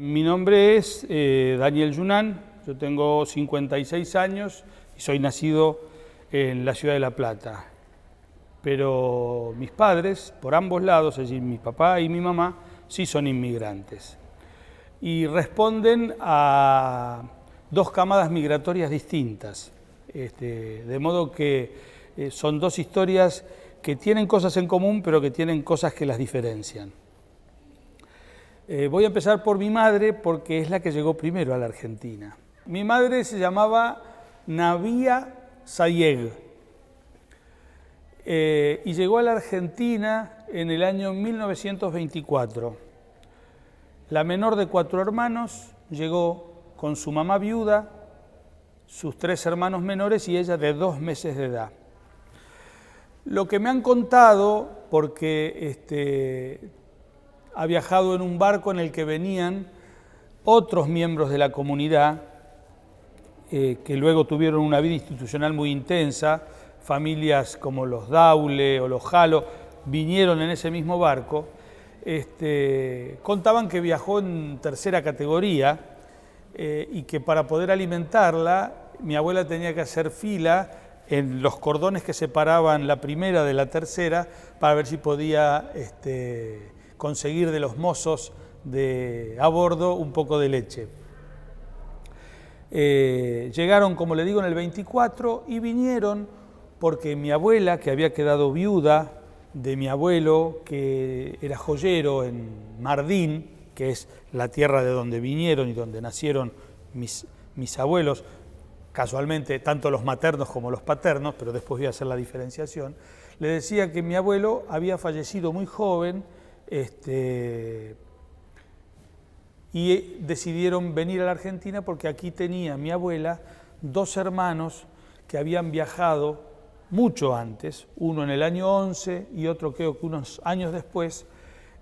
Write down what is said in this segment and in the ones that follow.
Mi nombre es Daniel Yunán, yo tengo 56 años y soy nacido en la ciudad de La Plata. Pero mis padres, por ambos lados, es decir, mi papá y mi mamá, sí son inmigrantes. Y responden a dos camadas migratorias distintas. De modo que son dos historias que tienen cosas en común, pero que tienen cosas que las diferencian. Voy a empezar por mi madre porque es la que llegó primero a la Argentina. Mi madre se llamaba Nabía Sayeg y llegó a la Argentina en el año 1924. La menor de 4 hermanos llegó con su mamá viuda, sus 3 hermanos menores y ella de 2 meses de edad. Lo que me han contado, porque ha viajado en un barco en el que venían otros miembros de la comunidad que luego tuvieron una vida institucional muy intensa, familias como los Daule o los Jalo vinieron en ese mismo barco, contaban que viajó en tercera categoría y que para poder alimentarla mi abuela tenía que hacer fila en los cordones que separaban la primera de la tercera para ver si podía conseguir de los mozos a bordo un poco de leche. Llegaron, como le digo, en el 24 y vinieron porque mi abuela, que había quedado viuda de mi abuelo, que era joyero en Mardín, que es la tierra de donde vinieron y donde nacieron mis abuelos, casualmente tanto los maternos como los paternos, pero después voy a hacer la diferenciación, le decía que mi abuelo había fallecido muy joven y decidieron venir a la Argentina porque aquí tenía mi abuela 2 hermanos que habían viajado mucho antes, uno en el año 11 y otro creo que unos años después,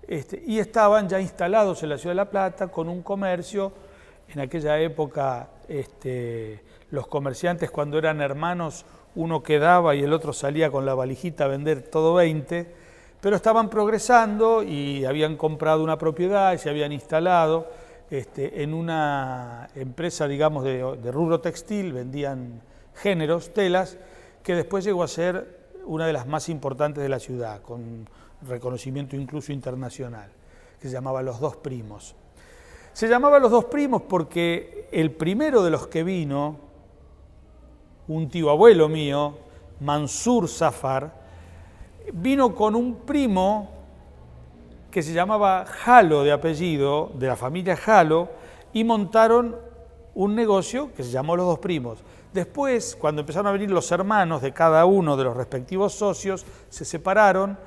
y estaban ya instalados en la ciudad de La Plata con un comercio. En aquella época los comerciantes, cuando eran hermanos, uno quedaba y el otro salía con la valijita a vender todo 20, pero estaban progresando y habían comprado una propiedad y se habían instalado en una empresa, digamos, de rubro textil, vendían géneros, telas, que después llegó a ser una de las más importantes de la ciudad, con reconocimiento incluso internacional, que se llamaba Los Dos Primos. Se llamaba Los Dos Primos porque el primero de los que vino, un tío abuelo mío, Mansur Zafar, vino con un primo que se llamaba Jalo de apellido, de la familia Jalo, y montaron un negocio que se llamó Los Dos Primos. Después, cuando empezaron a venir los hermanos de cada uno de los respectivos socios, se separaron,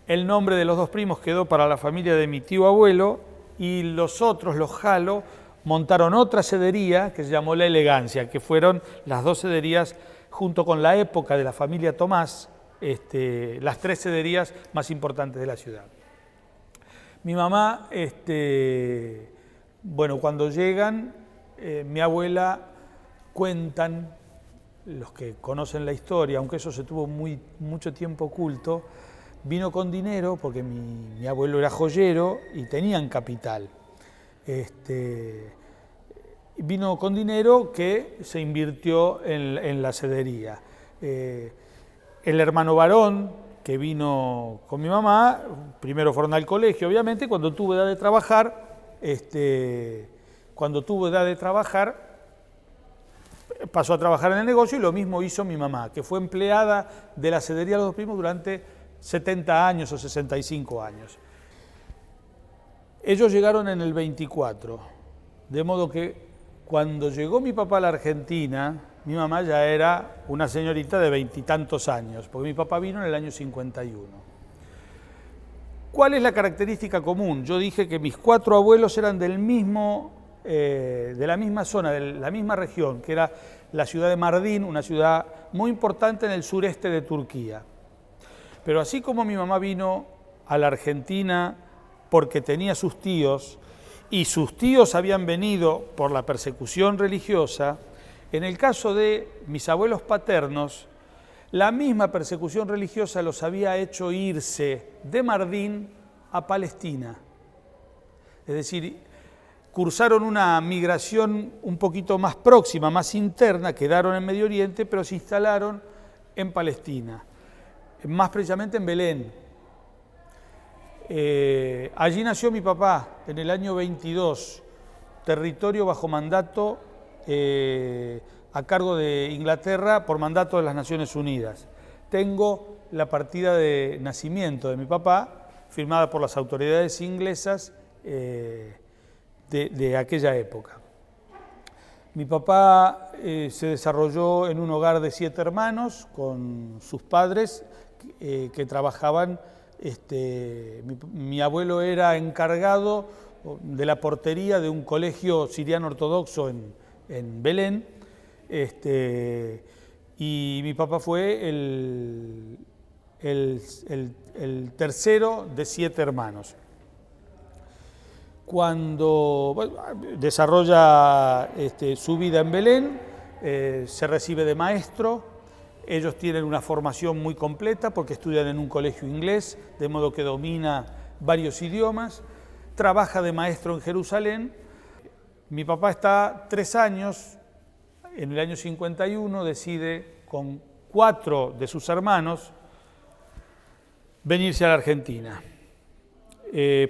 el nombre de Los Dos Primos quedó para la familia de mi tío abuelo y los otros, los Jalo, montaron otra sedería que se llamó La Elegancia, que fueron las 2 sederías junto con la época de la familia Tomás, las 3 sederías más importantes de la ciudad. Mi mamá, bueno, cuando llegan, mi abuela, cuentan los que conocen la historia, aunque eso se tuvo mucho tiempo oculto, vino con dinero porque mi abuelo era joyero y tenían capital. Vino con dinero que se invirtió en la sedería. El hermano varón que vino con mi mamá, primero fueron al colegio, obviamente, cuando tuvo edad de trabajar, pasó a trabajar en el negocio y lo mismo hizo mi mamá, que fue empleada de la sedería Los Dos Primos durante 70 años o 65 años. Ellos llegaron en el 24, de modo que cuando llegó mi papá a la Argentina, mi mamá ya era una señorita de 20 y tantos años, porque mi papá vino en el año 51. ¿Cuál es la característica común? Yo dije que mis 4 abuelos eran de la misma zona, de la misma región, que era la ciudad de Mardin, una ciudad muy importante en el sureste de Turquía. Pero así como mi mamá vino a la Argentina porque tenía sus tíos, y sus tíos habían venido por la persecución religiosa, en el caso de mis abuelos paternos, la misma persecución religiosa los había hecho irse de Mardin a Palestina. Es decir, cursaron una migración un poquito más próxima, más interna, quedaron en Medio Oriente, pero se instalaron en Palestina, más precisamente en Belén. Allí nació mi papá en el año 22, territorio bajo mandato a cargo de Inglaterra por mandato de las Naciones Unidas. Tengo la partida de nacimiento de mi papá, firmada por las autoridades inglesas de aquella época. Mi papá se desarrolló en un hogar de 7 hermanos con sus padres que trabajaban. Mi abuelo era encargado de la portería de un colegio siriano ortodoxo en Belén, y mi papá fue el tercero de 7 hermanos. Cuando desarrolla su vida en Belén, se recibe de maestro. Ellos tienen una formación muy completa porque estudian en un colegio inglés, de modo que domina varios idiomas. Trabaja de maestro en Jerusalén. Mi papá está 3 años, en el año 51 decide con 4 de sus hermanos venirse a la Argentina,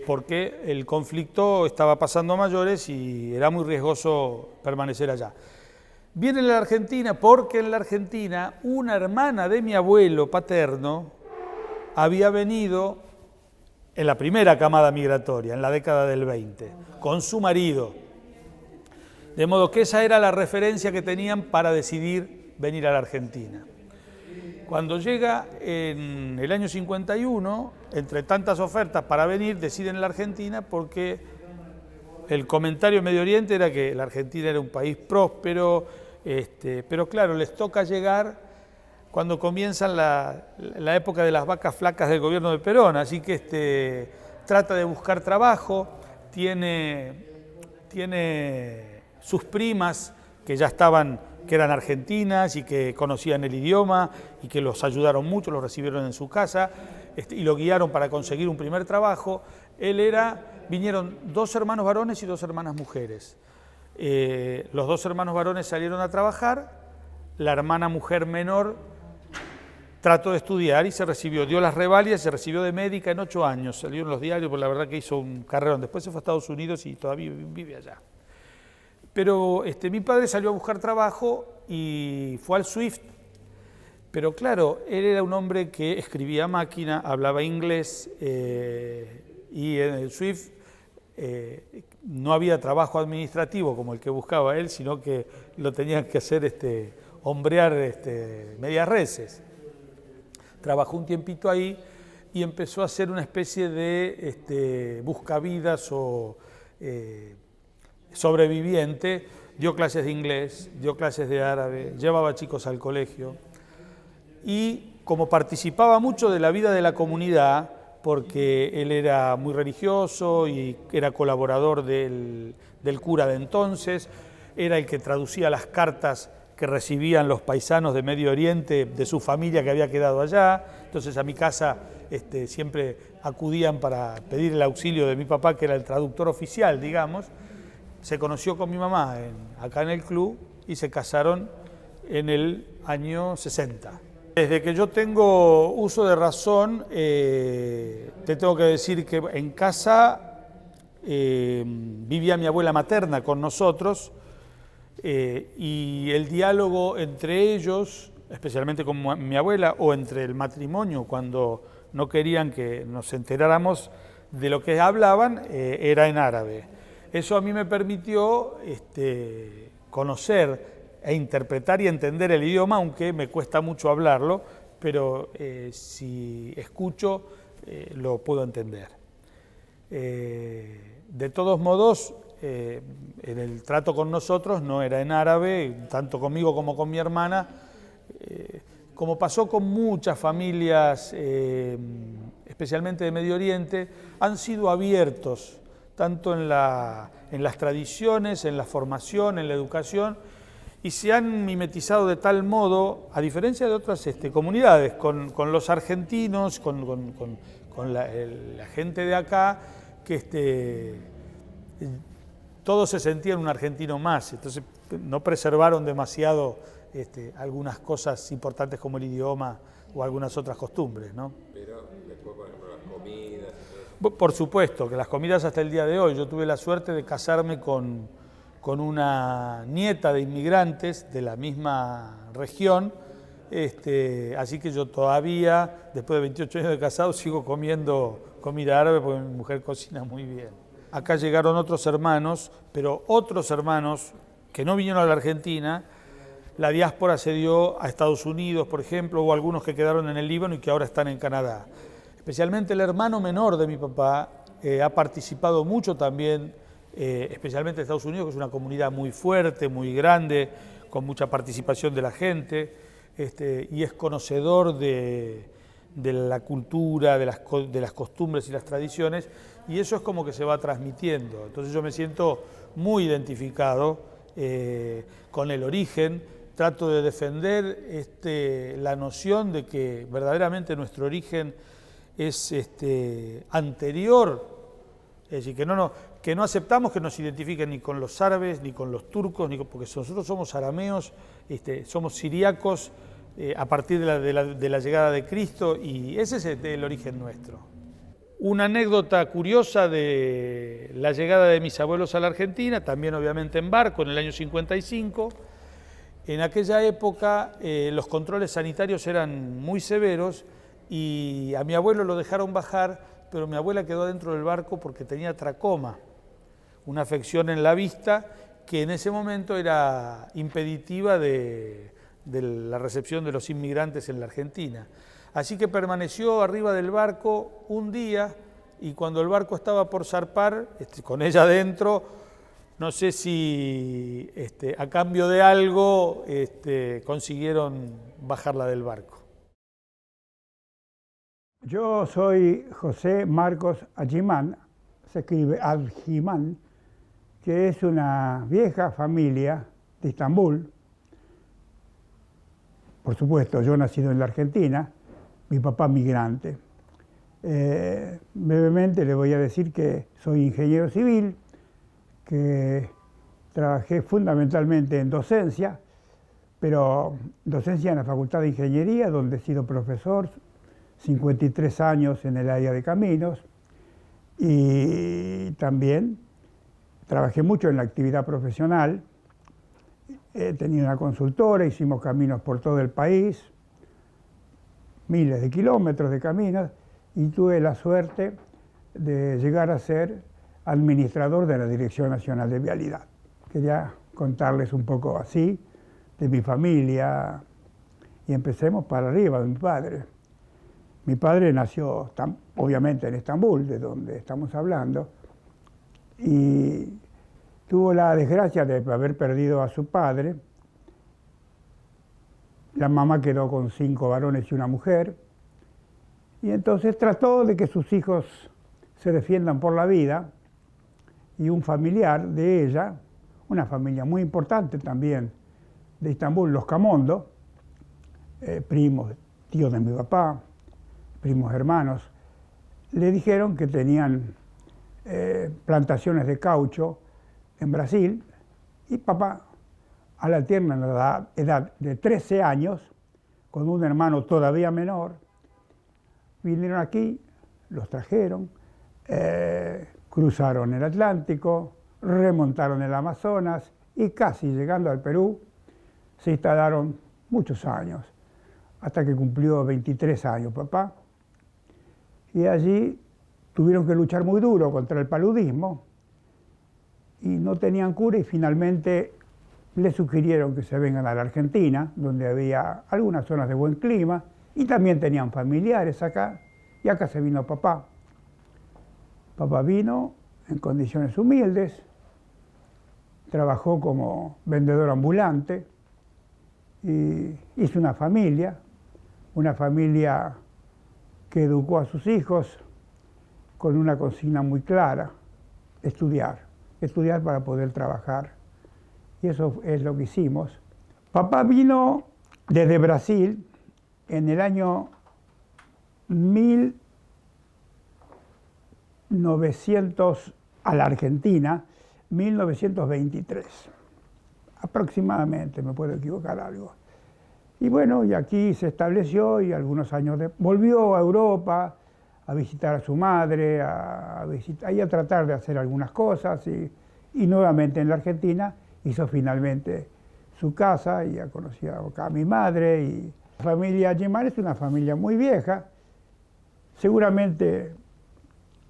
porque el conflicto estaba pasando a mayores y era muy riesgoso permanecer allá. Viene a la Argentina porque en la Argentina una hermana de mi abuelo paterno había venido en la primera camada migratoria, en la década del 20, con su marido. De modo que esa era la referencia que tenían para decidir venir a la Argentina. Cuando llega en el año 51, entre tantas ofertas para venir, deciden la Argentina porque el comentario en Medio Oriente era que la Argentina era un país próspero, pero claro, les toca llegar cuando comienzan la época de las vacas flacas del gobierno de Perón, así que trata de buscar trabajo, tiene sus primas que ya que eran argentinas y que conocían el idioma y que los ayudaron mucho, los recibieron en su casa y lo guiaron para conseguir un primer trabajo. Vinieron 2 hermanos varones y 2 hermanas mujeres. Los 2 hermanos varones salieron a trabajar, la hermana mujer menor trató de estudiar y se recibió, dio las revalidas, se recibió de médica en 8 años, salió en los diarios, porque la verdad que hizo un carrerón. Después se fue a Estados Unidos y todavía vive allá. Pero mi padre salió a buscar trabajo y fue al Swift. Pero claro, él era un hombre que escribía a máquina, hablaba inglés, y en el Swift no había trabajo administrativo como el que buscaba él, sino que lo tenían que hacer hombrear medias reses. Trabajó un tiempito ahí y empezó a hacer una especie de buscavidas o sobreviviente. Dio clases de inglés, dio clases de árabe, llevaba chicos al colegio y como participaba mucho de la vida de la comunidad, porque él era muy religioso y era colaborador del cura de entonces, era el que traducía las cartas que recibían los paisanos de Medio Oriente de su familia que había quedado allá. Entonces a mi casa siempre acudían para pedir el auxilio de mi papá, que era el traductor oficial, digamos. Se conoció con mi mamá acá en el club y se casaron en el año 60. Desde que yo tengo uso de razón, te tengo que decir que en casa vivía mi abuela materna con nosotros, y el diálogo entre ellos, especialmente con mi abuela, o entre el matrimonio, cuando no querían que nos enteráramos de lo que hablaban, era en árabe. Eso a mí me permitió conocer e interpretar y entender el idioma, aunque me cuesta mucho hablarlo, pero si escucho lo puedo entender. De todos modos, en el trato con nosotros no era en árabe, tanto conmigo como con mi hermana, como pasó con muchas familias, especialmente de Medio Oriente, han sido abiertos tanto en las tradiciones, en la formación, en la educación, y se han mimetizado de tal modo, a diferencia de otras comunidades, con los argentinos, con la gente de acá, que todos se sentían un argentino más, entonces no preservaron demasiado algunas cosas importantes como el idioma o algunas otras costumbres, ¿no? Pero después, por ejemplo, las comidas y todo eso. Por supuesto, que las comidas hasta el día de hoy. Yo tuve la suerte de casarme con una nieta de inmigrantes de la misma región, así que yo todavía, después de 28 años de casado, sigo comiendo comida árabe porque mi mujer cocina muy bien. Acá llegaron otros hermanos, pero otros hermanos que no vinieron a la Argentina. La diáspora se dio a Estados Unidos, por ejemplo, o algunos que quedaron en el Líbano y que ahora están en Canadá. Especialmente el hermano menor de mi papá ha participado mucho también, especialmente en Estados Unidos, que es una comunidad muy fuerte, muy grande, con mucha participación de la gente, y es conocedor de la cultura, de las costumbres y las tradiciones, y eso es como que se va transmitiendo. Entonces yo me siento muy identificado con el origen. Trato de defender la noción de que verdaderamente nuestro origen es anterior, es decir, que no aceptamos que nos identifiquen ni con los árabes, ni con los turcos, porque nosotros somos arameos, somos siríacos a partir de la llegada de Cristo, y ese es el origen nuestro. Una anécdota curiosa de la llegada de mis abuelos a la Argentina, también obviamente en barco, en el año 55, en aquella época los controles sanitarios eran muy severos y a mi abuelo lo dejaron bajar, pero mi abuela quedó dentro del barco porque tenía tracoma, una afección en la vista que en ese momento era impeditiva de la recepción de los inmigrantes en la Argentina. Así que permaneció arriba del barco un día y cuando el barco estaba por zarpar, con ella adentro, no sé si a cambio de algo consiguieron bajarla del barco. Yo soy José Marcos Agimán, se escribe Agimán, que es una vieja familia de Estambul. Por supuesto, yo nacido en la Argentina, mi papá migrante. Brevemente le voy a decir que soy ingeniero civil, que trabajé fundamentalmente en docencia, pero docencia en la Facultad de Ingeniería, donde he sido profesor, 53 años en el área de caminos, y también trabajé mucho en la actividad profesional. He tenido una consultora, hicimos caminos por todo el país, miles de kilómetros de caminos, y tuve la suerte de llegar a ser administrador de la Dirección Nacional de Vialidad. Quería contarles un poco así de mi familia, y empecemos para arriba, de mi padre. Mi padre nació, obviamente, en Estambul, de donde estamos hablando, y tuvo la desgracia de haber perdido a su padre. La mamá quedó con 5 varones y una mujer, y entonces trató de que sus hijos se defiendan por la vida, y un familiar de ella, una familia muy importante también de Estambul, los Camondo, primos, tíos de mi papá, primos hermanos, le dijeron que tenían plantaciones de caucho en Brasil, y papá, a la tierna edad de 13 años, con un hermano todavía menor, vinieron aquí, los trajeron, cruzaron el Atlántico, remontaron el Amazonas y casi llegando al Perú se instalaron muchos años, hasta que cumplió 23 años papá. Y allí tuvieron que luchar muy duro contra el paludismo y no tenían cura, y finalmente le sugirieron que se vengan a la Argentina, donde había algunas zonas de buen clima y también tenían familiares acá, y acá se vino papá. Papá vino en condiciones humildes, trabajó como vendedor ambulante y hizo una familia que educó a sus hijos con una consigna muy clara: estudiar para poder trabajar. Y eso es lo que hicimos. Papá vino desde Brasil en el año 1900 a la Argentina, 1923, aproximadamente, me puedo equivocar algo. Y bueno, y aquí se estableció y algunos años después volvió a Europa a visitar a su madre, y a tratar de hacer algunas cosas y nuevamente en la Argentina hizo finalmente su casa y ya conocía acá a mi madre. Y la familia Yemal es una familia muy vieja, seguramente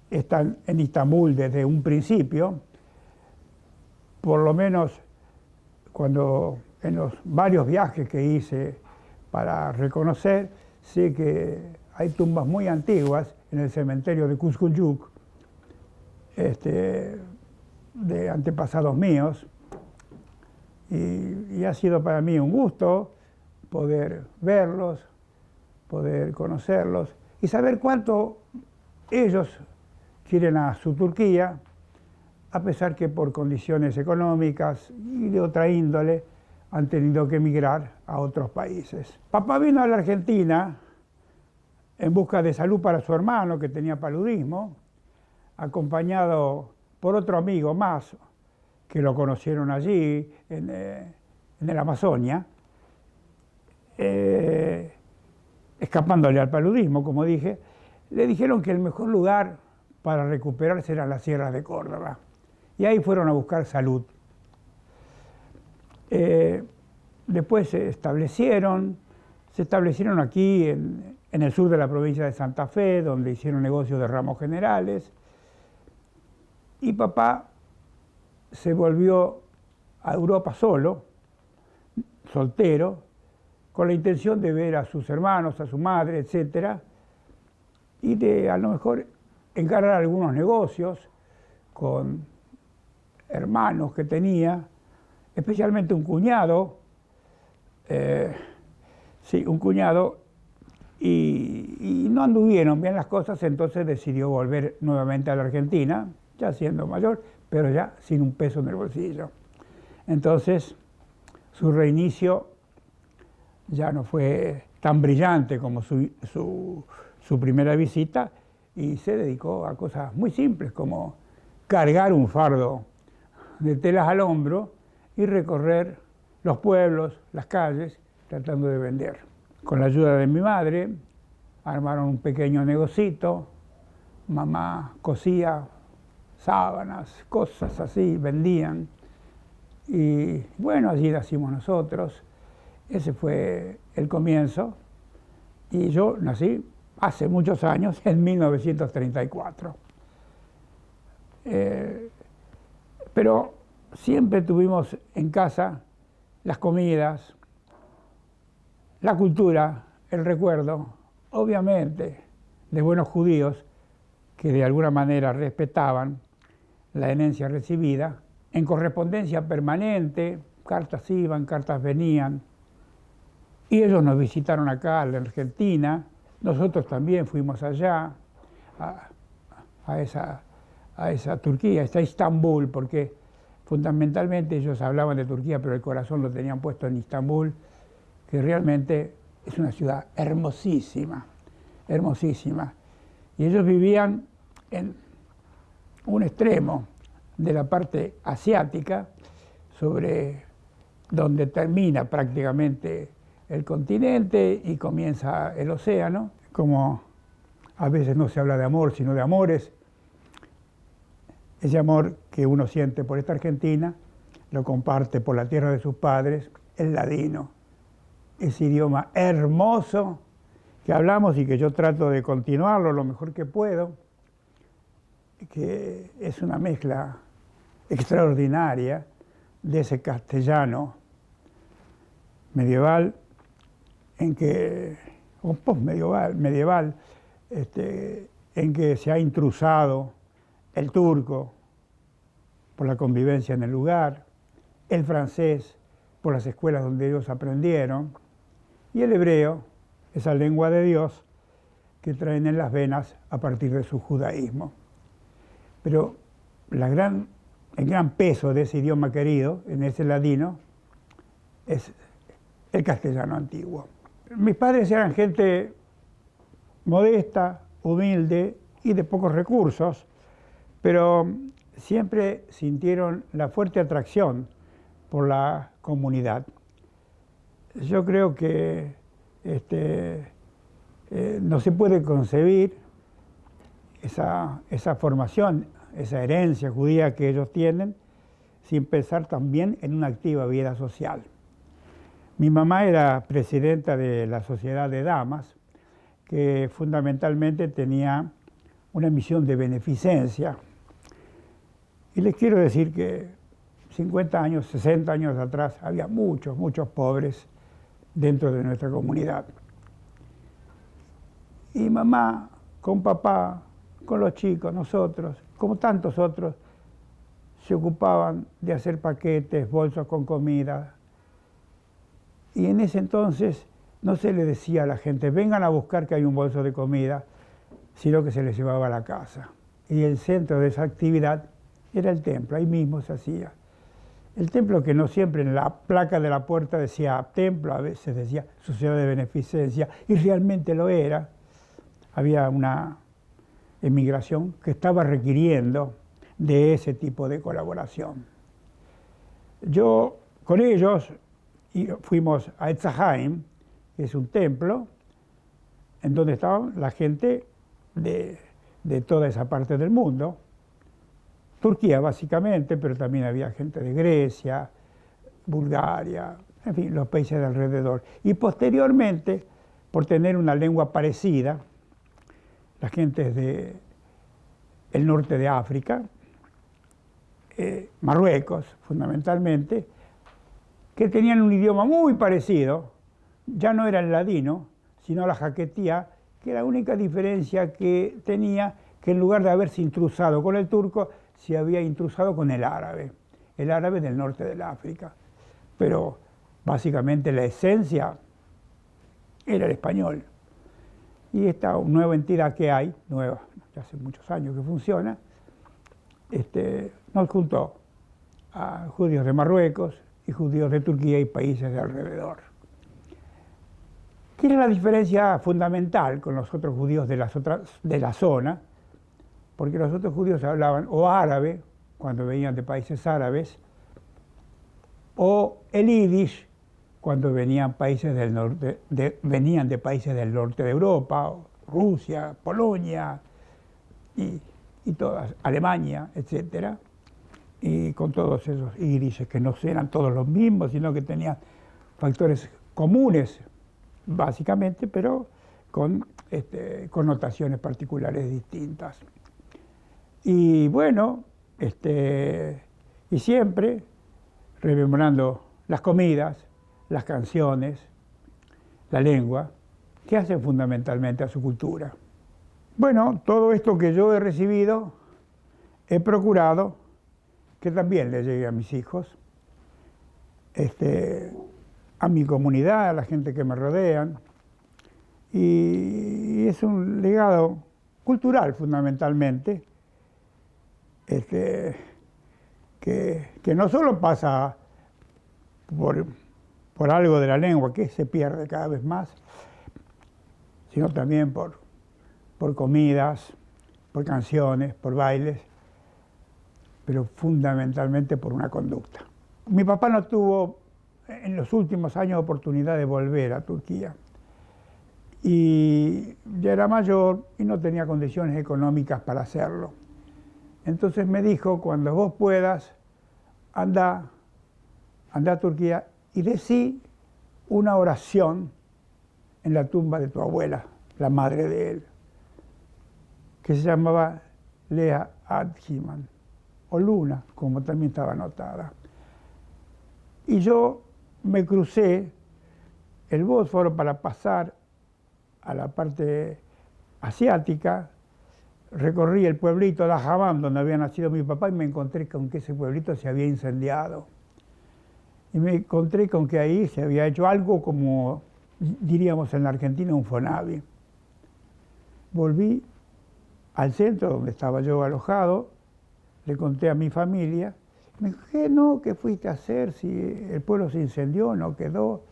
están en Istambul desde un principio, por lo menos cuando en los varios viajes que hice para reconocer, sé que hay tumbas muy antiguas en el cementerio de Cuscuyuc, de antepasados míos, y ha sido para mí un gusto poder verlos, poder conocerlos y saber cuánto ellos quieren a su Turquía, a pesar que por condiciones económicas y de otra índole han tenido que emigrar a otros países. Papá vino a la Argentina en busca de salud para su hermano, que tenía paludismo, acompañado por otro amigo más, que lo conocieron allí, en el Amazonia, escapándole al paludismo, como dije. Le dijeron que el mejor lugar para recuperarse eran las sierras de Córdoba. Y ahí fueron a buscar salud. Después se establecieron aquí en el sur de la provincia de Santa Fe, donde hicieron negocios de ramos generales. Y papá se volvió a Europa solo, soltero, con la intención de ver a sus hermanos, a su madre, etc. Y de a lo mejor encarar algunos negocios con hermanos que tenía, especialmente un cuñado, y no anduvieron bien las cosas, entonces decidió volver nuevamente a la Argentina, ya siendo mayor, pero ya sin un peso en el bolsillo. Entonces, su reinicio ya no fue tan brillante como su primera visita, y se dedicó a cosas muy simples, como cargar un fardo de telas al hombro y recorrer los pueblos, las calles, tratando de vender. Con la ayuda de mi madre, armaron un pequeño negocito, mamá cosía sábanas, cosas así, vendían. Y bueno, allí nacimos nosotros. Ese fue el comienzo. Y yo nací hace muchos años, en 1934. Pero siempre tuvimos en casa las comidas, la cultura, el recuerdo, obviamente, de buenos judíos que de alguna manera respetaban la herencia recibida, en correspondencia permanente, cartas iban, cartas venían, y ellos nos visitaron acá en la Argentina, nosotros también fuimos allá, a esa Turquía, a Istambul, porque fundamentalmente ellos hablaban de Turquía, pero el corazón lo tenían puesto en Istambul, que realmente es una ciudad hermosísima, hermosísima. Y ellos vivían en un extremo de la parte asiática, sobre donde termina prácticamente el continente y comienza el océano. Como a veces no se habla de amor, sino de amores, ese amor que uno siente por esta Argentina lo comparte por la tierra de sus padres, el ladino, ese idioma hermoso que hablamos y que yo trato de continuarlo lo mejor que puedo, que es una mezcla extraordinaria de ese castellano medieval, o postmedieval, en que se ha intrusado el turco por la convivencia en el lugar, el francés por las escuelas donde ellos aprendieron, y el hebreo, esa lengua de Dios que traen en las venas a partir de su judaísmo. Pero el gran peso de ese idioma querido, en ese ladino, es el castellano antiguo. Mis padres eran gente modesta, humilde y de pocos recursos, pero siempre sintieron la fuerte atracción por la comunidad. Yo creo que no se puede concebir esa formación, esa herencia judía que ellos tienen, sin pensar también en una activa vida social. Mi mamá era presidenta de la Sociedad de Damas, que fundamentalmente tenía una misión de beneficencia. Y les quiero decir que 50 años, 60 años atrás, había muchos, muchos pobres dentro de nuestra comunidad. Y mamá, con papá, con los chicos, nosotros, como tantos otros, se ocupaban de hacer paquetes, bolsos con comida. Y en ese entonces no se le decía a la gente, vengan a buscar que hay un bolso de comida, sino que se les llevaba a la casa. Y el centro de esa actividad era el templo, ahí mismo se hacía. El templo, que no siempre en la placa de la puerta decía templo, a veces decía sociedad de beneficencia, y realmente lo era. Había una emigración que estaba requiriendo de ese tipo de colaboración. Yo con ellos fuimos a Etzaheim, que es un templo, en donde estaba la gente de toda esa parte del mundo. Turquía básicamente, pero también había gente de Grecia, Bulgaria, en fin, los países de alrededor. Y posteriormente, por tener una lengua parecida, la gente del norte de África, Marruecos fundamentalmente, que tenían un idioma muy parecido, ya no era el ladino, sino la jaquetía, que la única diferencia que tenía, que en lugar de haberse intrusado con el turco, se había intrusado con el árabe del norte del África. Pero básicamente la esencia era el español. Y esta nueva entidad que hay, nueva, ya hace muchos años que funciona, nos juntó a judíos de Marruecos y judíos de Turquía y países de alrededor. ¿Qué era la diferencia fundamental con los otros judíos de la zona? Porque los otros judíos hablaban o árabe, cuando venían de países árabes, o el yiddish, cuando venían de países del norte de Europa, Rusia, Polonia y todas, Alemania, etc. Y con todos esos yidishes que no eran todos los mismos, sino que tenían factores comunes, básicamente, pero con connotaciones particulares distintas. Y bueno, y siempre rememorando las comidas, las canciones, la lengua, que hacen fundamentalmente a su cultura. Bueno, todo esto que yo he recibido, he procurado que también le llegue a mis hijos, a mi comunidad, a la gente que me rodean, y es un legado cultural fundamentalmente, que no solo pasa por algo de la lengua, que se pierde cada vez más, sino también por comidas, por canciones, por bailes, pero fundamentalmente por una conducta. Mi papá no tuvo en los últimos años oportunidad de volver a Turquía, y ya era mayor y no tenía condiciones económicas para hacerlo. Entonces me dijo, cuando vos puedas, anda a Turquía y decí una oración en la tumba de tu abuela, la madre de él, que se llamaba Lea Adjiman, o Luna, como también estaba anotada. Y yo me crucé el Bósforo para pasar a la parte asiática, recorrí el pueblito de Ajamam, donde había nacido mi papá, y me encontré con que ese pueblito se había incendiado. Y me encontré con que ahí se había hecho algo como, diríamos en la Argentina, un Fonavi. Volví al centro donde estaba yo alojado, le conté a mi familia, me dijo, ¿qué no? ¿Qué fuiste a hacer? Si el pueblo se incendió, no quedó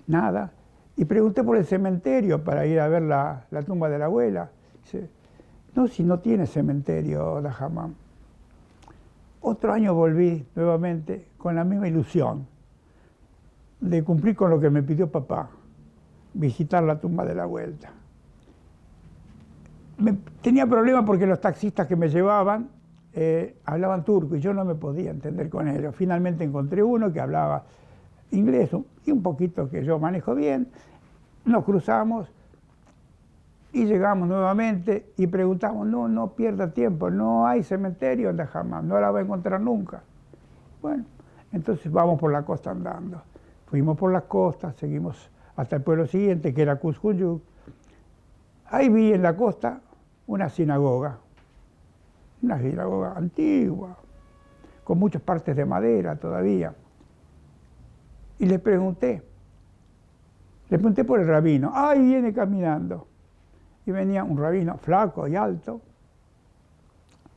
nada. Y pregunté por el cementerio para ir a ver la tumba de la abuela. Dice, no, si no tiene cementerio, Dajamam. Otro año volví nuevamente con la misma ilusión de cumplir con lo que me pidió papá, visitar la tumba de la vuelta. Tenía problemas porque los taxistas que me llevaban hablaban turco y yo no me podía entender con ellos. Finalmente encontré uno que hablaba inglés y un poquito que yo manejo bien. Nos cruzamos y llegamos nuevamente y preguntamos, no pierda tiempo, no hay cementerio en Dajamam, no la va a encontrar nunca. Bueno, entonces vamos por la costa andando. Fuimos por la costa, seguimos hasta el pueblo siguiente, que era Cuscuyuc. Ahí vi en la costa una sinagoga antigua, con muchas partes de madera todavía. Y le pregunté por el rabino. Ahí viene caminando. Y venía un rabino flaco y alto,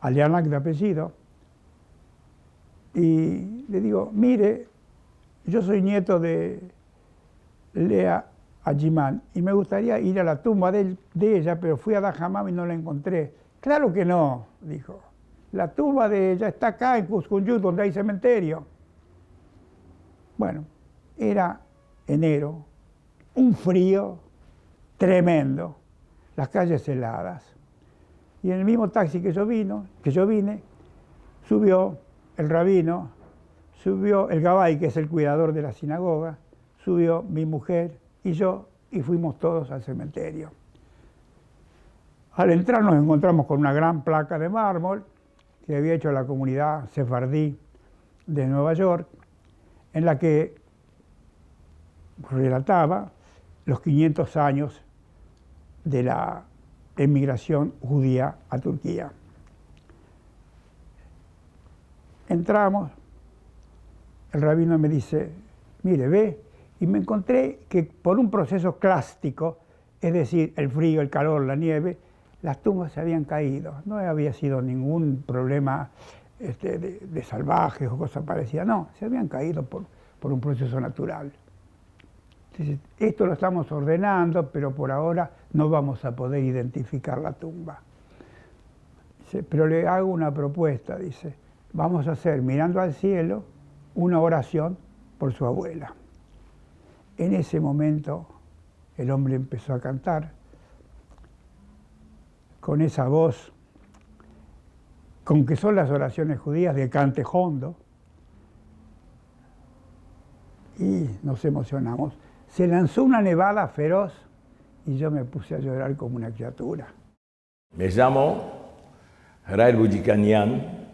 Alianak de apellido, y le digo, mire, yo soy nieto de Lea Agimán y me gustaría ir a la tumba de ella, pero fui a Dajamam y no la encontré. Claro que no, dijo. La tumba de ella está acá en Cuscuyuc, donde hay cementerio. Bueno, era enero, un frío tremendo, las calles heladas. Y en el mismo taxi que yo vine, subió el rabino, subió el gabay, que es el cuidador de la sinagoga, subió mi mujer y yo, y fuimos todos al cementerio. Al entrar nos encontramos con una gran placa de mármol que había hecho la comunidad sefardí de Nueva York, en la que relataba los 500 años de la emigración judía a Turquía. Entramos, el rabino me dice, mire, ve, y me encontré que por un proceso clástico, es decir, el frío, el calor, la nieve, las tumbas se habían caído. No había sido ningún problema de salvajes o cosas parecidas, no, se habían caído por un proceso natural. Entonces, esto lo estamos ordenando, pero por ahora no vamos a poder identificar la tumba. Dice, pero le hago una propuesta, dice, vamos a hacer, mirando al cielo, una oración por su abuela. En ese momento el hombre empezó a cantar con esa voz, con que son las oraciones judías de cante hondo, y nos emocionamos. Se lanzó una nevada feroz y yo me puse a llorar como una criatura. Me llamo Rael Bujikanian.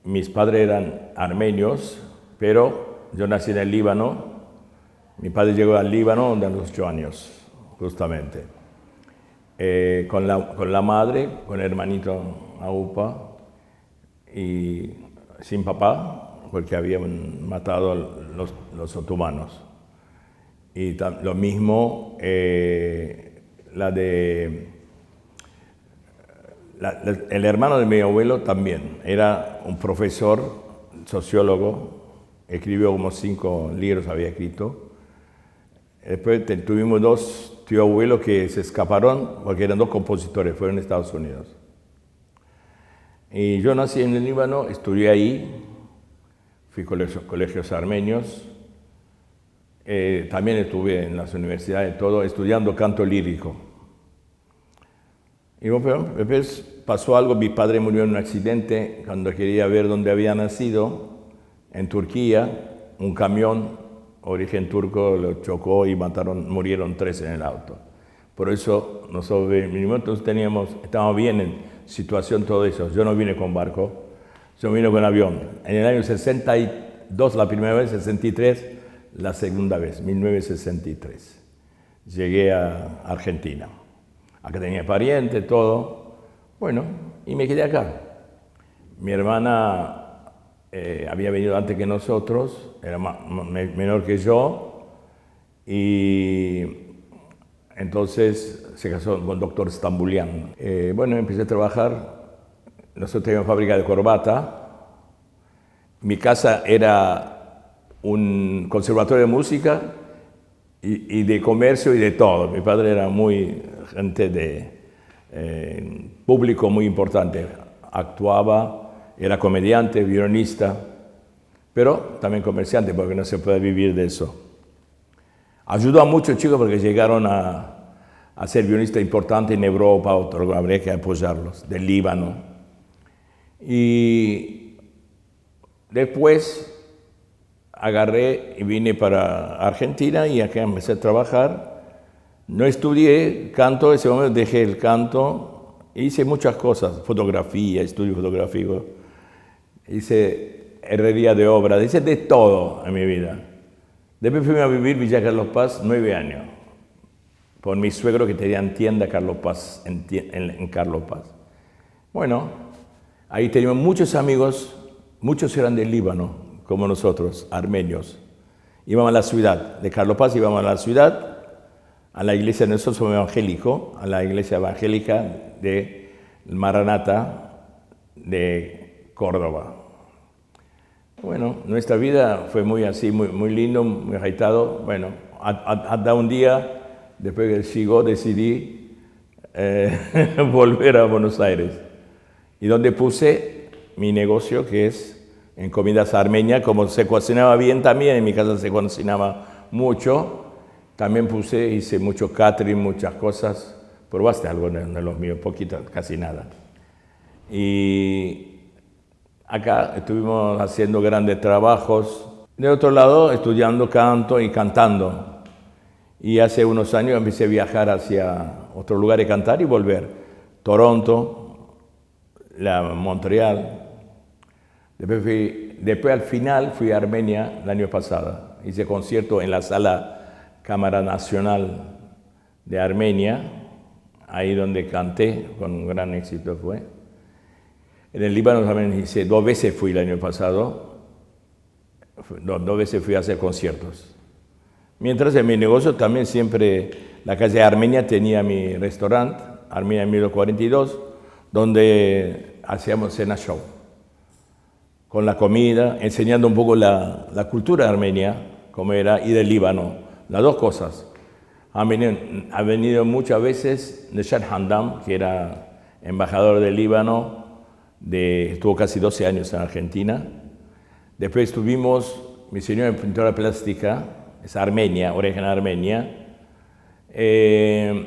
Mis padres eran armenios, pero yo nací en el Líbano. Mi padre llegó al Líbano a los 8 años, justamente. Con la madre, con el hermanito Aupa, y sin papá, porque habían matado a los otomanos. Y lo mismo, el hermano de mi abuelo también, era un profesor, sociólogo, escribió como 5 libros, había escrito. Después tuvimos 2 tíos abuelos que se escaparon porque eran 2 compositores, fueron a Estados Unidos. Y yo nací en el Líbano, estudié ahí, fui a colegios armenios. También estuve en las universidades, todo, estudiando canto lírico. Y después pasó algo, mi padre murió en un accidente cuando quería ver dónde había nacido, en Turquía, un camión, origen turco, lo chocó y murieron 3 en el auto. Por eso nosotros estábamos bien en situación todo eso. Yo no vine con barco, yo vine con avión. En el año 62 la primera vez, 63 la segunda vez, 1963. Llegué a Argentina. Acá tenía parientes, todo. Bueno, y me quedé acá. Mi hermana había venido antes que nosotros, era menor que yo, y entonces se casó con el doctor Stambulian. Bueno, empecé a trabajar. Nosotros teníamos fábrica de corbata. Mi casa era un conservatorio de música y de comercio y de todo. Mi padre era muy gente de público muy importante. Actuaba Era comediante, violinista, pero también comerciante, porque no se puede vivir de eso. Ayudó a muchos chicos porque llegaron a ser violinista importante en Europa, habría que apoyarlos, del Líbano. Y después agarré y vine para Argentina y acá empecé a trabajar. No estudié canto, en ese momento dejé el canto, hice muchas cosas, fotografía, estudio fotográfico, hice herrería de obra, hice de todo en mi vida. Después fui a vivir Villa Carlos Paz 9 años, por mi suegro que tenían tienda Carlos Paz, en Carlos Paz. Bueno, ahí teníamos muchos amigos, muchos eran del Líbano, como nosotros, armenios. Íbamos a la ciudad de Carlos Paz, íbamos a la ciudad, a la iglesia de nosotros somos evangélicos, a la iglesia evangélica de Maranata de Córdoba. Bueno, nuestra vida fue muy así, muy lindo, muy agitado. Bueno, hasta un día, después del Chigo, decidí volver a Buenos Aires. Y donde puse mi negocio, que es en comidas armenias, como se cocinaba bien también, en mi casa se cocinaba mucho. También hice mucho catering, muchas cosas. Probaste algo de los míos, poquito, casi nada. Y acá estuvimos haciendo grandes trabajos. De otro lado, estudiando canto y cantando. Y hace unos años empecé a viajar hacia otros lugares a cantar y volver. Toronto, Montreal. Después al final fui a Armenia el año pasado. Hice concierto en la sala Cámara Nacional de Armenia, ahí donde canté, con un gran éxito fue. En el Líbano también hice, 2 veces fui el año pasado, 2 veces fui a hacer conciertos. Mientras en mi negocio también siempre, la calle Armenia tenía mi restaurante, Armenia 1242, donde hacíamos cena show, con la comida, enseñando un poco la cultura de Armenia, como era, y del Líbano. Las dos cosas. Ha venido muchas veces Neshat Hamdan, que era embajador del Líbano, estuvo casi 12 años en Argentina.65 estuvimos, mi señora en pintura plástica, es Armenia, origen Armenia. En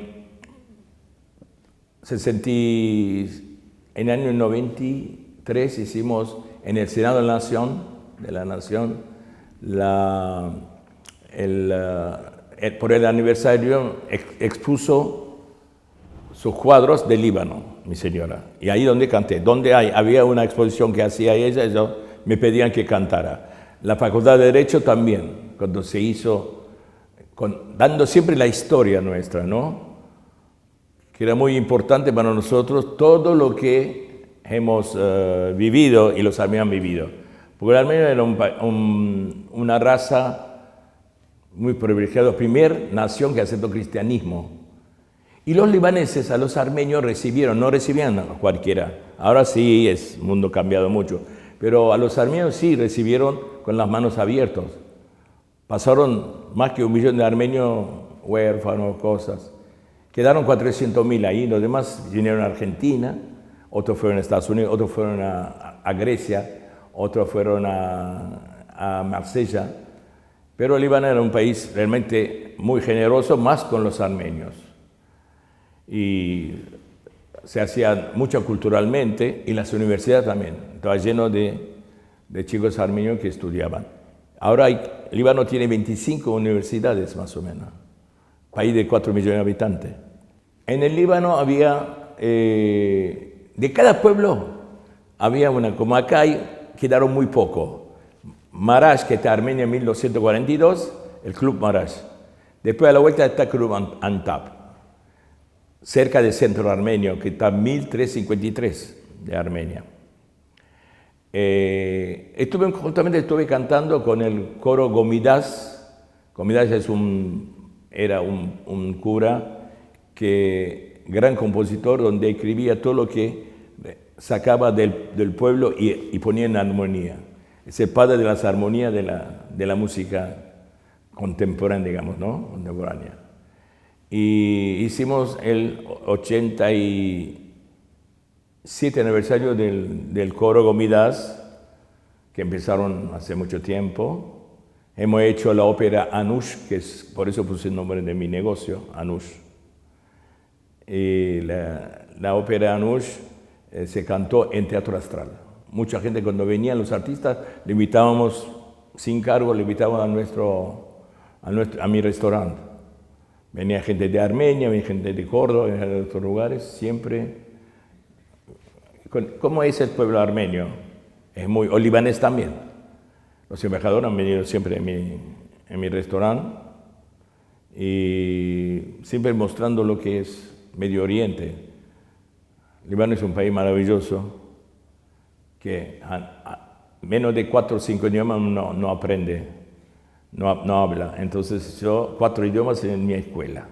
el año 93 hicimos en el Senado de la Nación, por el aniversario expuso sus cuadros del Líbano, mi señora. Y ahí donde canté, había una exposición que hacía ella, ellos me pedían que cantara. La Facultad de Derecho también, cuando se hizo, dando siempre la historia nuestra, ¿no? Que era muy importante para nosotros todo lo que hemos vivido y los armenios han vivido. Porque el armenio era una raza muy privilegiada, primera nación que aceptó cristianismo. Y los libaneses a los armenios no recibían a cualquiera. Ahora sí, el mundo ha cambiado mucho. Pero a los armenios sí recibieron con las manos abiertas. Pasaron más que 1 millón de armenios huérfanos, cosas. Quedaron 400.000 ahí, los demás vinieron a Argentina, otros fueron a Estados Unidos, otros fueron a Grecia, otros fueron a Marsella. Pero el Líbano era un país realmente muy generoso, más con los armenios. Y se hacía mucho culturalmente, y las universidades también. Estaba lleno de chicos armenios que estudiaban. Ahora el Líbano tiene 25 universidades más o menos. País de 4 millones de habitantes. En el Líbano había, de cada pueblo, había una, como acá quedaron muy pocos. Marash, que está en Armenia en 1242, el Club Marash. Después a la vuelta está el Club Antap, cerca del centro armenio, que está en 1353 de Armenia. Justamente estuve cantando con el coro Gomidas. Gomidas era un cura, gran compositor, donde escribía todo lo que sacaba del pueblo y ponía en armonía. Es el padre de las armonías de la música contemporánea, digamos, ¿no? Contemporánea. Y hicimos el 80 y 7 aniversario del coro Gomidas, que empezaron hace mucho tiempo. Hemos hecho la ópera Anush, que es, por eso puse el nombre de mi negocio, Anush. Y la ópera Anush se cantó en Teatro Astral. Mucha gente, cuando venían los artistas, le invitábamos sin cargo, le invitábamos a mi restaurante. Venía gente de Armenia, venía gente de Córdoba, venía de otros lugares, siempre. ¿Cómo es el pueblo armenio? Es muy, o libanés también. Los embajadores han venido siempre en mi restaurante y siempre mostrando lo que es Medio Oriente. Líbano es un país maravilloso que menos de 4 o 5 idiomas no aprende, no habla. Entonces yo 4 idiomas en mi escuela.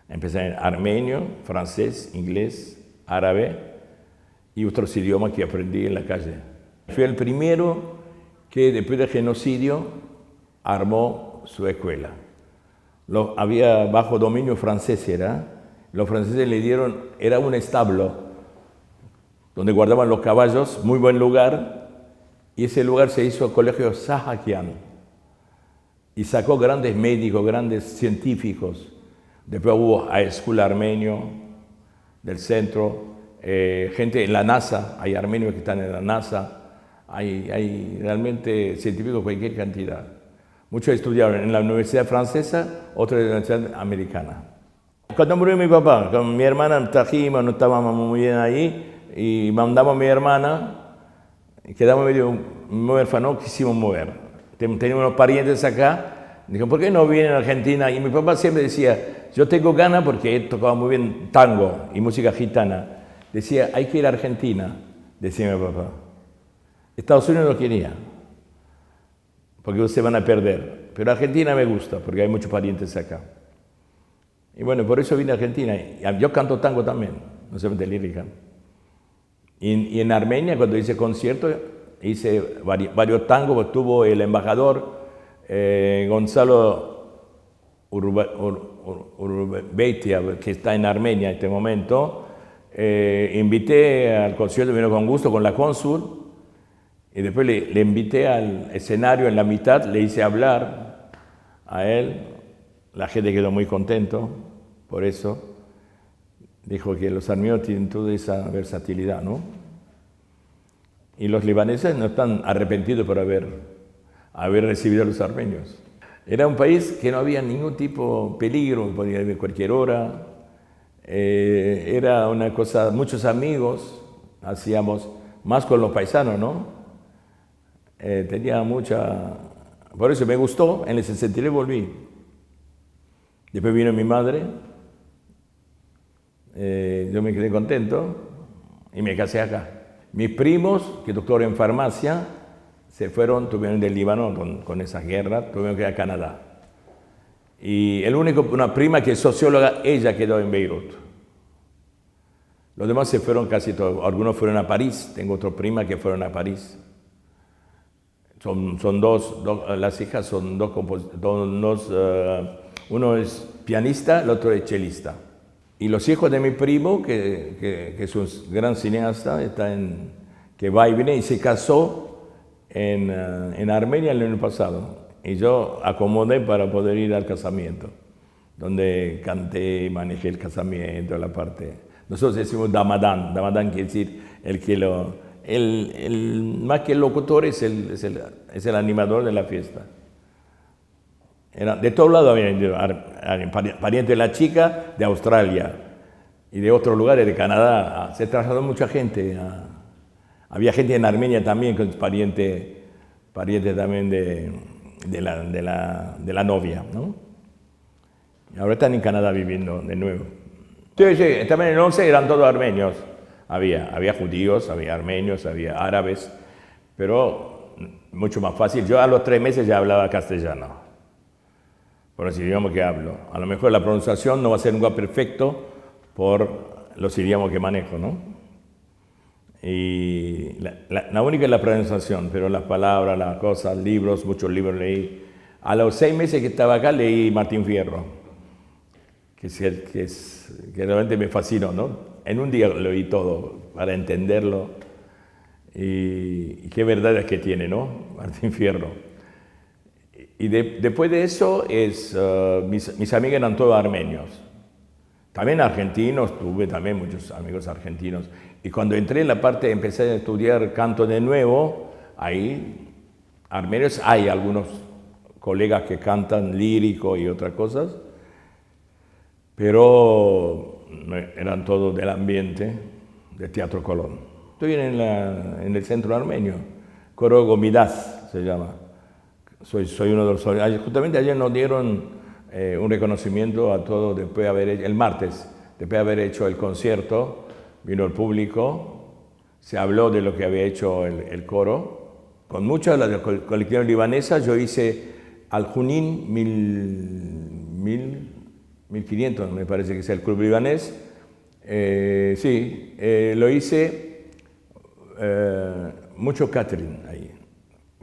Empecé en armenio, francés, inglés, árabe y otros idiomas que aprendí en la calle. Fui el primero que después del genocidio armó su escuela. Había bajo dominio francés, los franceses le dieron, era un establo donde guardaban los caballos, muy buen lugar, y ese lugar se hizo el colegio Sahakian, y sacó grandes médicos, grandes científicos. Después hubo a School Armenio del centro, gente en la NASA, hay armenios que están en la NASA, hay realmente científicos de cualquier cantidad. Muchos estudiaron en la Universidad Francesa, otros en la Universidad Americana. Cuando murió mi papá, con mi hermana trajimos, no estábamos muy bien ahí, y mandamos a mi hermana, quedamos medio huérfanos, quisimos mover. Teníamos unos parientes acá, dijo, ¿por qué no vienen a Argentina? Y mi papá siempre decía, yo tengo ganas porque he tocado muy bien tango y música gitana. Decía, hay que ir a Argentina, decía mi papá. Estados Unidos no quería, porque se van a perder. Pero Argentina me gusta, porque hay muchos parientes acá. Y bueno, por eso vine a Argentina. Yo canto tango también, no solamente lírica. Y en Armenia, cuando hice conciertos, hice varios tangos. Tuvo el embajador Gonzalo Urbeitia, que está en Armenia en este momento. Invité al concierto, vino con gusto con la cónsul. Y después le invité al escenario en la mitad, le hice hablar a él. La gente quedó muy contento por eso. Dijo que los armenios tienen toda esa versatilidad, ¿no? Y los libaneses no están arrepentidos por haber recibido a los armenios. Era un país que no había ningún tipo de peligro, podía ir a cualquier hora. Era una cosa, muchos amigos hacíamos, más con los paisanos, ¿no? Tenía mucha... Por eso me gustó, en el 63 volví. Después vino mi madre, yo me quedé contento y me casé acá. Mis primos, que doctor en farmacia, se fueron, tuvieron del Líbano con esa guerra, tuvieron que ir a Canadá. Y una prima que es socióloga, ella quedó en Beirut. Los demás se fueron casi todos, algunos fueron a París, tengo otra prima que fueron a París. Son dos, las hijas son dos compositores, uno es pianista, el otro es chelista. Y los hijos de mi primo, que es un gran cineasta, que va y viene y se casó en Armenia el año pasado. Y yo acomodé para poder ir al casamiento, donde canté, manejé el casamiento, la parte. Nosotros decimos Damadán, Damadán quiere decir el que más que el locutor es el animador de la fiesta. De todos lados había parientes de la chica de Australia y de otros lugares de Canadá. Se trasladó mucha gente. Había gente en Armenia también, con pariente también de la novia, ¿no? Y ahora están en Canadá viviendo de nuevo. Entonces, también en el 11 eran todos armenios. Había judíos, había armenios, había árabes, pero mucho más fácil. Yo a los 3 meses ya hablaba castellano, por los idiomas que hablo. A lo mejor la pronunciación no va a ser nunca perfecto por los idiomas que manejo, ¿no? Y la única es la pronunciación, pero las palabras, las cosas, libros, muchos libros leí. A los 6 meses que estaba acá leí Martín Fierro, que realmente me fascinó, ¿no? en un día lo oí todo para entenderlo. Y qué verdades que tiene, ¿no? Martín Fierro. Y después de eso, mis amigos eran todos armenios. También argentinos, tuve también muchos amigos argentinos. Y cuando entré en la parte, empecé a estudiar canto de nuevo, ahí, armenios, hay algunos colegas que cantan lírico y otras cosas, pero eran todos del ambiente del Teatro Colón. Estoy en el centro armenio, Coro Gomidaz se llama. Soy uno de los... Justamente ayer nos dieron un reconocimiento a todos después de haber hecho, el martes, después de haber hecho el concierto, vino el público, se habló de lo que había hecho el coro. Con muchas de las colectivas libanesas yo hice al Junín 1500, me parece que es el club libanés. Lo hice mucho catering ahí.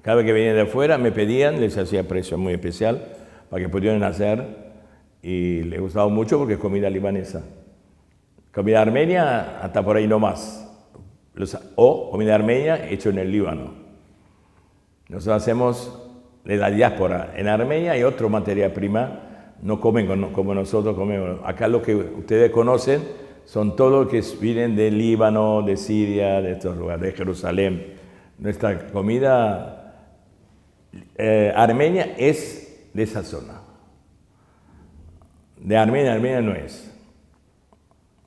Cada vez que venían de afuera me pedían, les hacía precio muy especial para que pudieran hacer y les gustaba mucho porque es comida libanesa. Comida armenia hasta por ahí no más. O comida armenia hecho en el Líbano. Nosotros hacemos de la diáspora en Armenia y otra materia prima, no comen como nosotros comemos. Acá lo que ustedes conocen son todos los que vienen del Líbano, de Siria, de estos lugares, de Jerusalén. Nuestra comida armenia es de esa zona. De Armenia no es.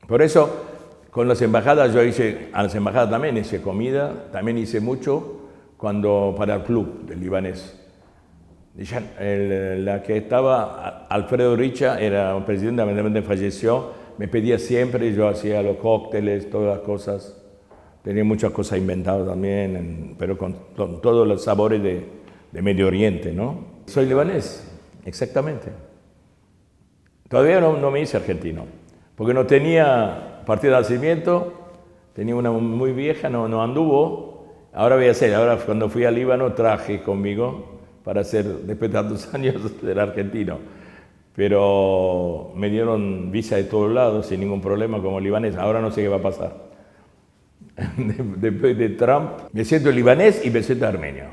Por eso, con las embajadas, a las embajadas también hice comida, también hice mucho para el club del libanés. La que estaba, Alfredo Richa, era un presidente, lamentablemente falleció, me pedía siempre, yo hacía los cócteles, todas las cosas. Tenía muchas cosas inventadas también, pero con todos los sabores de Medio Oriente, ¿no? Soy libanés, exactamente. Todavía no me hice argentino, porque no tenía partida de nacimiento, tenía una muy vieja, no anduvo. Ahora voy a hacer, cuando fui al Líbano traje conmigo para hacer, después de tantos años, del argentino. Pero me dieron visa de todos lados sin ningún problema como libanés. Ahora no sé qué va a pasar. Después de Trump, me siento libanés y me siento armenio.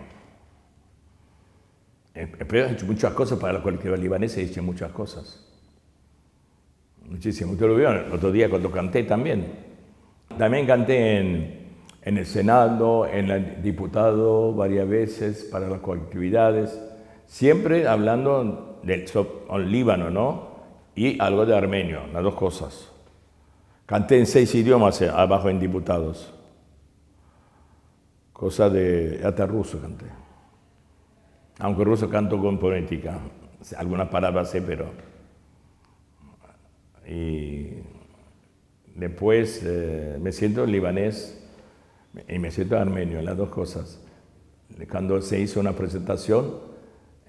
He hecho muchas cosas para la colectiva libanesa, he hecho muchas cosas. Muchísimo. Usted lo vio el otro día cuando canté también. También canté en el Senado, en el diputado varias veces para las colectividades, siempre hablando del Líbano, ¿no? Y algo de armenio, las dos cosas. Canté en 6 idiomas abajo en diputados. Cosa hasta ruso canté. Aunque ruso canto con fonética. Algunas palabras sé, pero... Y después me siento libanés y me siento armenio, las dos cosas. Cuando se hizo una presentación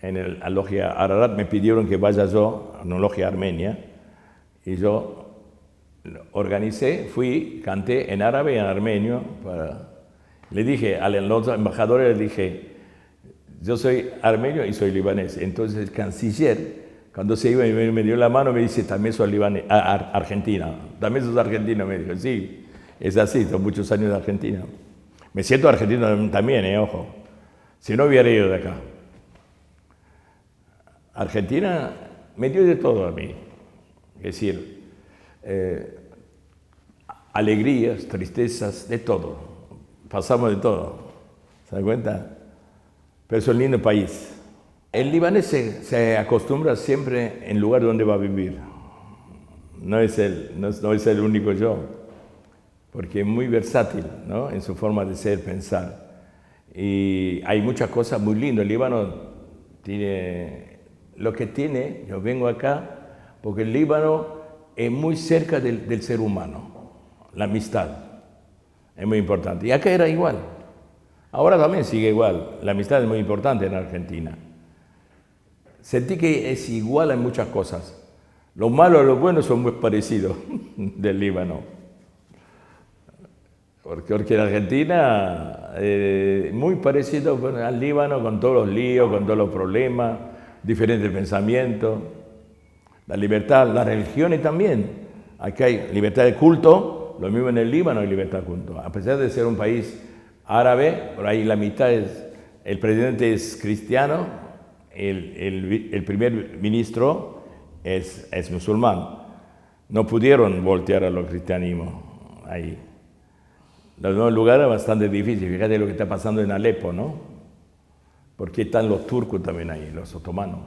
en la logia Ararat, me pidieron que vaya yo a una logia armenia y yo organicé, fui, canté en árabe y en armenio. Le dije a los embajadores, le dije, yo soy armenio y soy libanés. Entonces el canciller, cuando se iba y me dio la mano, me dice, también soy libanés, argentina. También sos argentino, me dijo, sí. Es así, son muchos años de Argentina. Me siento argentino también, ojo. Si no hubiera ido de acá. Argentina me dio de todo a mí. Es decir, alegrías, tristezas, de todo. Pasamos de todo. ¿Se dan cuenta? Pero es un lindo país. El libanés se acostumbra siempre en el lugar donde va a vivir. No es el único yo. Porque es muy versátil, ¿no? En su forma de ser, pensar. Y hay muchas cosas muy lindas. El Líbano tiene lo que tiene, yo vengo acá, porque el Líbano es muy cerca del ser humano, la amistad es muy importante. Y acá era igual, ahora también sigue igual, la amistad es muy importante en Argentina. Sentí que es igual en muchas cosas. Lo malo y lo bueno son muy parecidos del Líbano. Porque en Argentina, muy parecido al Líbano, con todos los líos, con todos los problemas, diferentes pensamientos, la libertad, las religiones también. Aquí hay libertad de culto, lo mismo en el Líbano hay libertad de culto. A pesar de ser un país árabe, por ahí la mitad el presidente es cristiano, el primer ministro es musulmán. No pudieron voltear a los cristianismo ahí. El lugar es bastante difícil. Fíjate lo que está pasando en Alepo, ¿no? Porque están los turcos también ahí, los otomanos,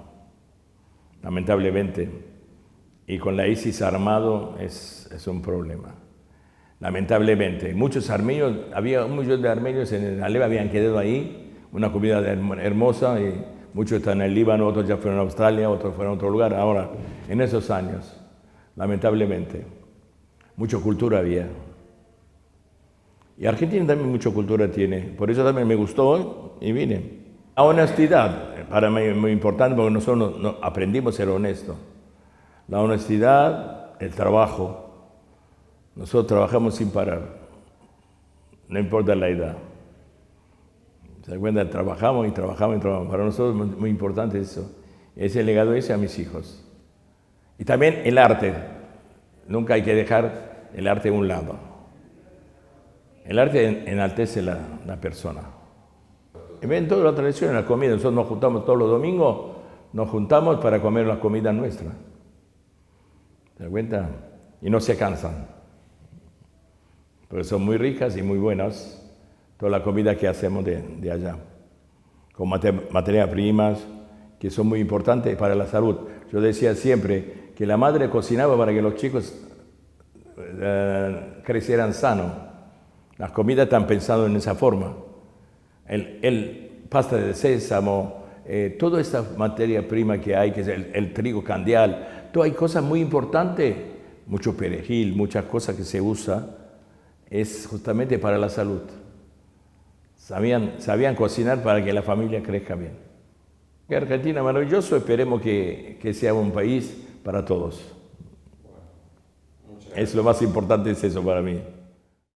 lamentablemente. Y con la ISIS armado es un problema, lamentablemente. Muchos armenios, había un millón de armenios en Alepo, habían quedado ahí, una comida hermosa, y muchos están en el Líbano, otros ya fueron a Australia, otros fueron a otro lugar. Ahora, en esos años, lamentablemente, mucha cultura había. Y Argentina también mucha cultura tiene, por eso también me gustó y vine. La honestidad, para mí es muy importante porque nosotros aprendimos a ser honestos. La honestidad, el trabajo. Nosotros trabajamos sin parar, no importa la edad. ¿Se da cuenta? Trabajamos y trabajamos y trabajamos. Para nosotros es muy importante eso. Ese legado ese a mis hijos. Y también el arte. Nunca hay que dejar el arte a un lado. El arte enaltece la persona. Y ven toda la tradición en la comida. Nosotros nos juntamos todos los domingos, nos juntamos para comer la comida nuestra. ¿Se da cuenta? Y no se cansan. Porque son muy ricas y muy buenas toda la comida que hacemos de allá. Con materias primas que son muy importantes para la salud. Yo decía siempre que la madre cocinaba para que los chicos crecieran sanos. Las comidas están pensadas en esa forma. El pasta de sésamo, toda esta materia prima que hay, que es el trigo candial, hay cosas muy importantes, mucho perejil, muchas cosas que se usa, es justamente para la salud. Sabían cocinar para que la familia crezca bien. Argentina maravilloso, esperemos que sea un país para todos. Es lo más importante, es eso para mí.